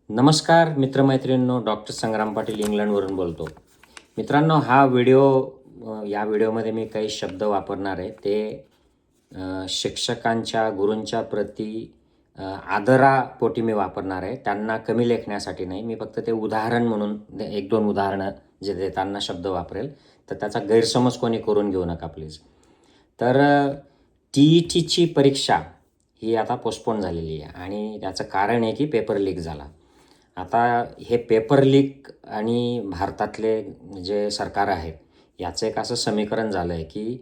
नमस्कार मित्रमैत्रिणींनो, डॉक्टर संग्राम पाटील इंग्लंडवरून बोलतो. मित्रांनो, हा व्हिडिओ या व्हिडिओमध्ये मी काही शब्द वापरणार आहे ते शिक्षकांच्या गुरूंच्या प्रती आदरापोटी मी वापरणार आहे. त्यांना कमी लेखण्यासाठी नाही, मी फक्त ते उदाहरण म्हणून एक दोन उदाहरणं जे देताना शब्द वापरेल, तर त्याचा गैरसमज कोणी करून घेऊ नका प्लीज. तर TETची परीक्षा ही आता पोस्टपोन झालेली आहे आणि त्याचं कारण आहे की पेपर लीक झाला. आता हे पेपर लीक आणि भारतातले जे सरकार आहेत याचं एक असं समीकरण झालं आहे की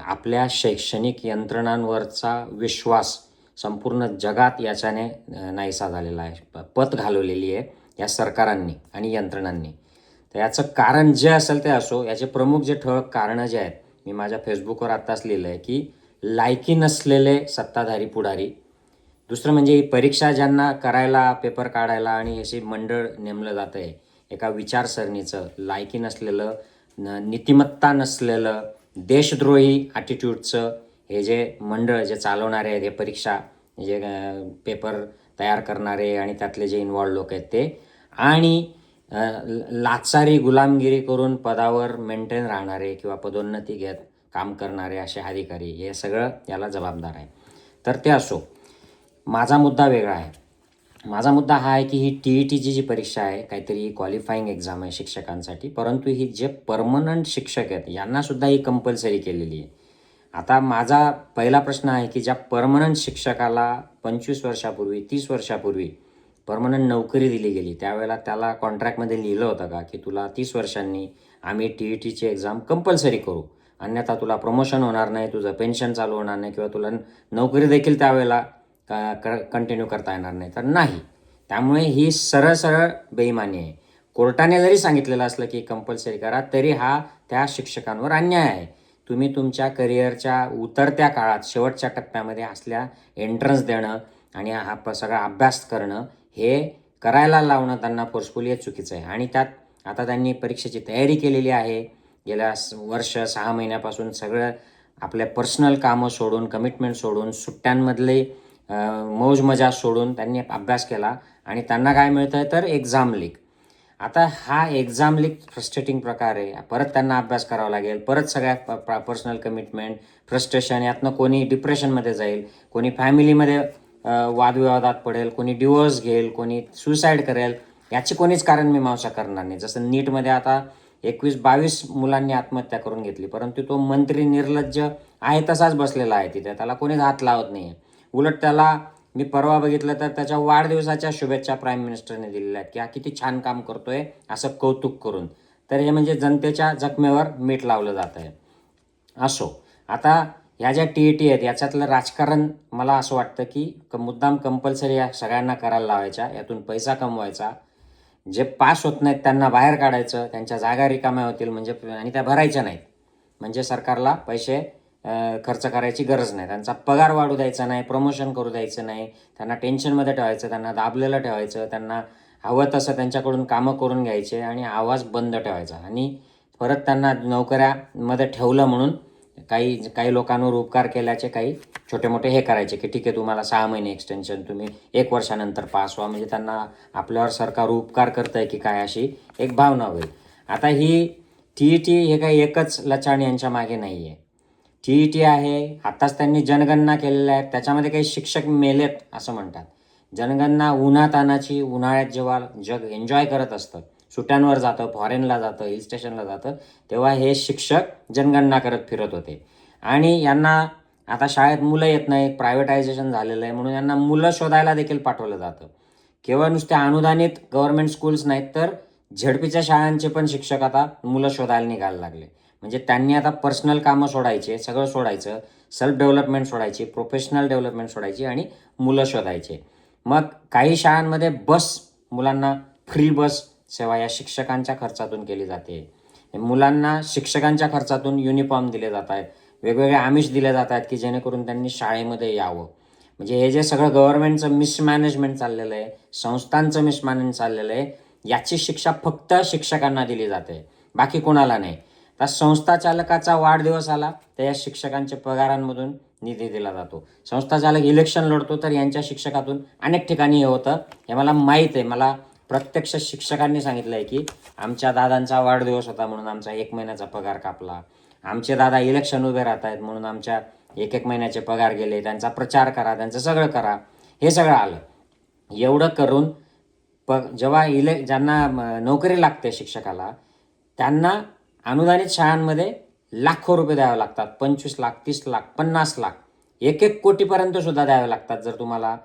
आपल्या शैक्षणिक यंत्रणांवरचा विश्वास संपूर्ण जगात याच्याने नाहीसा झालेला आहे. पत घालवलेली आहे या सरकारांनी आणि यंत्रणांनी. तर याचं कारण जे असेल ते असो, याचे प्रमुख जे ठळक कारणं जे आहेत मी माझ्या फेसबुकवर आत्ताच लिहिलं आहे की लायकी नसलेले सत्ताधारी पुढारी. दुसरं म्हणजे ही परीक्षा ज्यांना करायला, पेपर काढायला आणि अशी मंडळ नेमलं जातं आहे एका विचारसरणीचं, लायकी नसलेलं, नीतिमत्ता नसलेलं, देशद्रोही ॲटिट्यूडचं हे जे मंडळ जे चालवणारे आहेत, हे परीक्षा जे पेपर तयार करणारे आणि त्यातले जे इन्व्हॉल्व लोक आहेत ते, आणि लाचारी गुलामगिरी करून पदावर मेंटेन राहणारे किंवा पदोन्नती घेत काम करणारे असे अधिकारी, हे सगळं याला जबाबदार आहे. तर ते असो, माझा मुद्दा वेगळा आहे. माझा मुद्दा हा आहे की ही TETची जी परीक्षा आहे काहीतरी क्वालिफाईंग एक्झाम आहे शिक्षकांसाठी, परंतु ही जे परमनंट शिक्षक आहेत यांनासुद्धा ही कंपल्सरी केलेली आहे. आता माझा पहिला प्रश्न आहे की ज्या परमनंट शिक्षकाला 25 वर्षापूर्वी, 30 वर्षापूर्वी परमनंट नोकरी दिली गेली, त्यावेळेला त्याला कॉन्ट्रॅक्टमध्ये लिहिलं होतं का की तुला 30 वर्षांनी आम्ही TETची एक्झाम कंपल्सरी करू, अन्यथा तुला प्रमोशन होणार नाही, तुझं पेन्शन चालू होणार नाही किंवा तुला नोकरी देखील त्यावेळेला कंटिन्यू करता येणार नाही? तर नाही. त्यामुळे ही सरळ बेईमानी आहे. कोर्टाने जरी सांगितलेलं असलं की कंपल्सरी करा, तरी हा त्या शिक्षकांवर अन्याय आहे. तुम्ही तुमच्या करिअरच्या उतरत्या काळात शेवटच्या टप्प्यामध्ये असल्या एंट्रन्स देणं आणि हा सगळा अभ्यास करणं हे करायला लावणं त्यांना फोर्सफुली हे चुकीचं आहे. आणि त्यात आता त्यांनी परीक्षेची तयारी केलेली आहे. गेल्या वर्ष 6 महिन्यापासून सगळं आपल्या पर्सनल कामं सोडून, कमिटमेंट सोडून, सुट्ट्यांमधले मौज मजा सोडून त्यांनी अभ्यास केला आणि त्यांना काय मिळतं आहे तर एक्झाम लीक. आता हा एक्झाम लीक फ्रस्ट्रेटिंग प्रकार आहे. परत त्यांना अभ्यास करावा लागेल, परत सगळ्या पर्सनल कमिटमेंट, फ्रस्ट्रेशन, यातनं कोणी डिप्रेशनमध्ये जाईल, कोणी फॅमिलीमध्ये वादविवादात पडेल, कोणी डिवोर्स घेईल, कोणी सुसाईड करेल. याची कोणीच कारण मीमांसा करणार नाही. जसं नीटमध्ये आता 21-22 मुलांनी आत्महत्या करून घेतली, परंतु तो मंत्री निर्लज्ज आहे तसाच बसलेला आहे तिथे, त्याला कोणीच हात लावत नाही आहे. उलट त्याला मी परवा बघितलं तर त्याच्या वाढदिवसाच्या शुभेच्छा प्राईम मिनिस्टरने दिलेल्या आहेत की हा किती छान काम करतोय असं कौतुक करून. तर हे म्हणजे जनतेच्या जखमेवर मीठ लावलं जात आहे. असो, आता ह्या ज्या TET आहेत याच्यातलं राजकारण मला असं वाटतं की मुद्दाम कंपल्सरी या सगळ्यांना करायला लावायच्या, यातून पैसा कमवायचा, जे पास होत नाहीत त्यांना बाहेर काढायचं, त्यांच्या जागा रिकाम्या होतील म्हणजे, आणि त्या भरायच्या नाहीत म्हणजे सरकारला पैसे खर्च करायची गरज नाही, त्यांचा पगार वाढू द्यायचा नाही, प्रमोशन करू द्यायचं नाही, त्यांना टेन्शनमध्ये ठेवायचं, त्यांना दाबलेलं ठेवायचं, त्यांना हवं तसं त्यांच्याकडून कामं करून घ्यायचे आणि आवाज बंद ठेवायचा. आणि परत त्यांना नोकऱ्यामध्ये ठेवलं म्हणून काही लोकांवर उपकार केल्याचे काही छोटे मोठे हे करायचे की ठीक आहे तुम्हाला 6 महिने एक्सटेन्शन, तुम्ही 1 वर्षानंतर पास व्हा, म्हणजे त्यांना आपल्यावर सरकार उपकार करतं आहे की काय अशी एक भावना होईल. आता ही TET हे काही एकच लचाण यांच्या मागे नाही आहे. TET आहे, आत्ताच त्यांनी जनगणना केलेल्या आहेत, त्याच्यामध्ये काही शिक्षक मेलेत असं म्हणतात. जनगणना उन्हातानाची, उन्हाळ्यात जेव्हा जग एन्जॉय करत असतं, सुट्ट्यांवर जातं, फॉरेनला जातं, हिल स्टेशनला जातं, तेव्हा हे शिक्षक जनगणना करत फिरत होते. आणि यांना आता शाळेत मुलं येत नाहीत, प्रायव्हेटायझेशन झालेलं आहे म्हणून यांना मुलं शोधायला देखील पाठवलं जातं. केवळ नुसते अनुदानित गव्हर्नमेंट स्कूल्स नाहीत तर झेडपीच्या शाळांचे पण शिक्षक आता मुलं शोधायला निघायला लागले. म्हणजे त्यांनी आता पर्सनल कामं सोडायचे, सगळं सोडायचं, सेल्फ डेव्हलपमेंट सोडायची, प्रोफेशनल डेव्हलपमेंट सोडायची आणि मुलं शोधायचे. मग काही शाळांमध्ये मुलांना फ्री बस सेवा या शिक्षकांच्या खर्चातून केली जाते. मुलांना शिक्षकांच्या खर्चातून युनिफॉर्म दिले जात आहेत, वेगवेगळे आमिष दिले जात आहेत की जेणेकरून त्यांनी शाळेमध्ये यावं. म्हणजे हे जे सगळं गव्हर्नमेंटचं मिसमॅनेजमेंट चाललेलं आहे, संस्थांचं मिसमॅनेजमेंट चाललेलं आहे, याची शिक्षा फक्त शिक्षकांना दिली जाते, बाकी कोणाला नाही. तर संस्था चालकाचा वाढदिवस आला तर या शिक्षकांच्या पगारांमधून निधी दिला जातो. संस्था चालक इलेक्शन लढतो तर यांच्या शिक्षकातून अनेक ठिकाणी हे होतं. हे मला माहीत आहे. मला प्रत्यक्ष शिक्षकांनी सांगितलं आहे की आमच्या दादांचा वाढदिवस होता म्हणून आमचा 1 महिन्याचा पगार कापला. आमचे दादा इलेक्शन उभे राहत आहेत म्हणून आमच्या 1 महिन्याचे पगार गेले. त्यांचा प्रचार करा, त्यांचं सगळं करा. हे सगळं आलं. एवढं करून जेव्हा ज्यांना नोकरी लागते शिक्षकाला, त्यांना अनुदानित शाळांमध्ये लाखो रुपये द्यावे लागतात. 25 लाख, 30 लाख, 50 लाख, 1 कोटीपर्यंत सुद्धा द्यावे लागतात जर तुम्हाला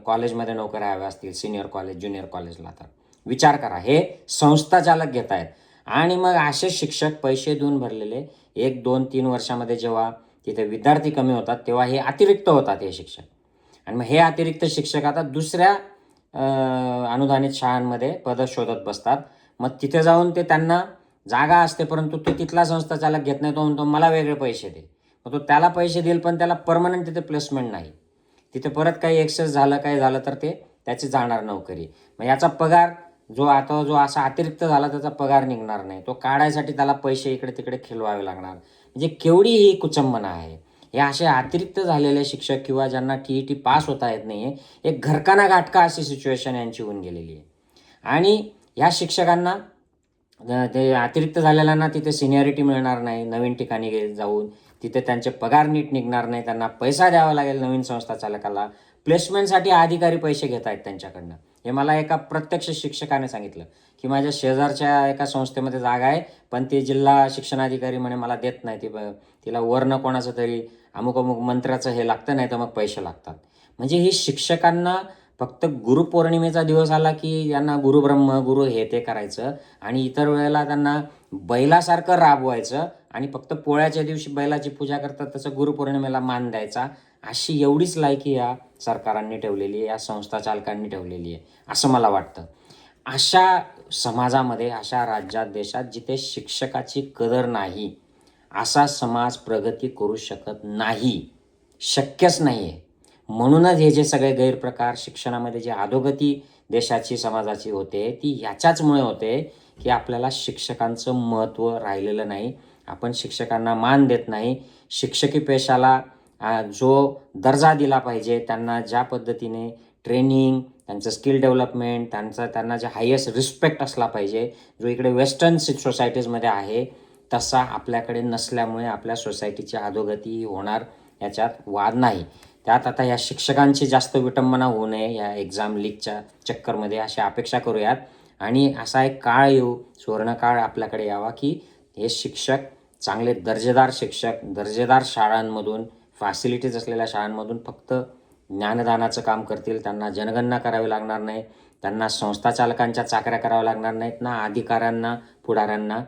कॉलेजमध्ये नोकऱ्या हव्या असतील, सिनियर कॉलेज, ज्युनियर कॉलेजला. तर विचार करा, हे संस्था चालक घेत आहेत. आणि मग असे शिक्षक पैसे देऊन भरलेले 1, 2, 3 वर्षामध्ये जेव्हा तिथे विद्यार्थी कमी होतात तेव्हा हे अतिरिक्त होतात हे शिक्षक. आणि मग हे अतिरिक्त शिक्षक आता दुसऱ्या अनुदानित शाळांमध्ये पदं शोधत बसतात. मग तिथे जाऊन ते त्यांना जागा असते परंतु तो तिथला संस्था चालक घेत नाही. तो म्हणतो मला वेगळे पैसे दे. मग तो त्याला पैसे देईल पण त्याला परमनंट तिथे प्लेसमेंट नाही. तिथे परत काही एक्सेस झालं, काही झालं तर ते त्याची जाणार नोकरी. मग याचा पगार जो असा अतिरिक्त झाला त्याचा पगार निघणार नाही. तो काढायसाठी त्याला पैसे इकडे तिकडे खिलवावे लागणार. म्हणजे केवढी ही कुचंबना आहे. हे असे अतिरिक्त झालेले शिक्षक किंवा ज्यांना TET पास होता येत नाही, एक घरकाना गाठका अशी सिच्युएशन यांची होऊन गेलेली आहे. आणि ह्या शिक्षकांना ते अतिरिक्त झालेल्यांना तिथे सिनियरिटी मिळणार नाही. नवीन ठिकाणी जाऊन तिथे त्यांचे पगार नीट निघणार नाही. त्यांना पैसा द्यावा लागेल नवीन संस्था चालकाला. प्लेसमेंटसाठी अधिकारी पैसे घेत आहेत त्यांच्याकडनं. हे मला एका प्रत्यक्ष शिक्षकाने सांगितलं की माझ्या शेजारच्या एका संस्थेमध्ये जागा आहे पण ते जिल्हा शिक्षणाधिकारी म्हणे मला देत नाही. तिला वरनं कोणाचं तरी अमुक मंत्र्याचं हे लागतं, नाही तर मग पैसे लागतात. म्हणजे हे शिक्षकांना फक्त गुरुपौर्णिमेचा दिवस आला की यांना गुरुब्रह्म गुरु हे ते करायचं आणि इतर वेळेला त्यांना बैलासारखं राबवायचं आणि फक्त पोळ्याच्या दिवशी बैलाची पूजा करतात तसं गुरुपौर्णिमेला मान द्यायचा. अशी एवढीच लायकी या सरकारांनी ठेवलेली आहे, या संस्था चालकांनी ठेवलेली आहे असं मला वाटतं. अशा समाजामध्ये, अशा राज्यात, देशात जिथे शिक्षकाची कदर नाही, असा समाज प्रगती करू शकत नाही, शक्यच नाही आहे. म्हणूनच हे जे सगळे गैरप्रकार शिक्षणामध्ये जे अधोगती देशाची, समाजाची होते ती याच्याचमुळे होते की आपल्याला शिक्षकांचं महत्त्व राहिलेलं नाही. आपण शिक्षकांना मान देत नाही. शिक्षकी पेशाला जो दर्जा दिला पाहिजे, त्यांना ज्या पद्धतीने ट्रेनिंग, त्यांचं स्किल डेव्हलपमेंट, त्यांना जे हायेस्ट रिस्पेक्ट असला पाहिजे, जो इकडे वेस्टर्न सोसायटीजमध्ये आहे तसा आपल्याकडे नसल्यामुळे आपल्या सोसायटीची अधोगती होणार, याच्यात वाद नाही. त्यात आता या शिक्षकांची जास्त विटंबना होऊ नये या एक्झाम लीकच्या चक्करमध्ये, अशी अपेक्षा करूयात. आणि असा एक काळ येऊ, सुवर्णकाळ आपल्याकडे यावा की हे शिक्षक चांगले दर्जेदार शिक्षक, दर्जेदार शाळांमधून, फॅसिलिटीज असलेल्या शाळांमधून फक्त ज्ञानदानाचं काम करतील. त्यांना जनगणना करावी लागणार नाही, त्यांना संस्था चालकांच्या चाकऱ्या कराव्या लागणार नाहीत, ना अधिकाऱ्यांना, पुढाऱ्यांना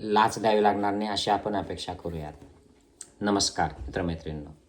लाच द्यावी लागणार नाही, अशी आपण अपेक्षा करूयात. नमस्कार मित्रमैत्रिणींनो.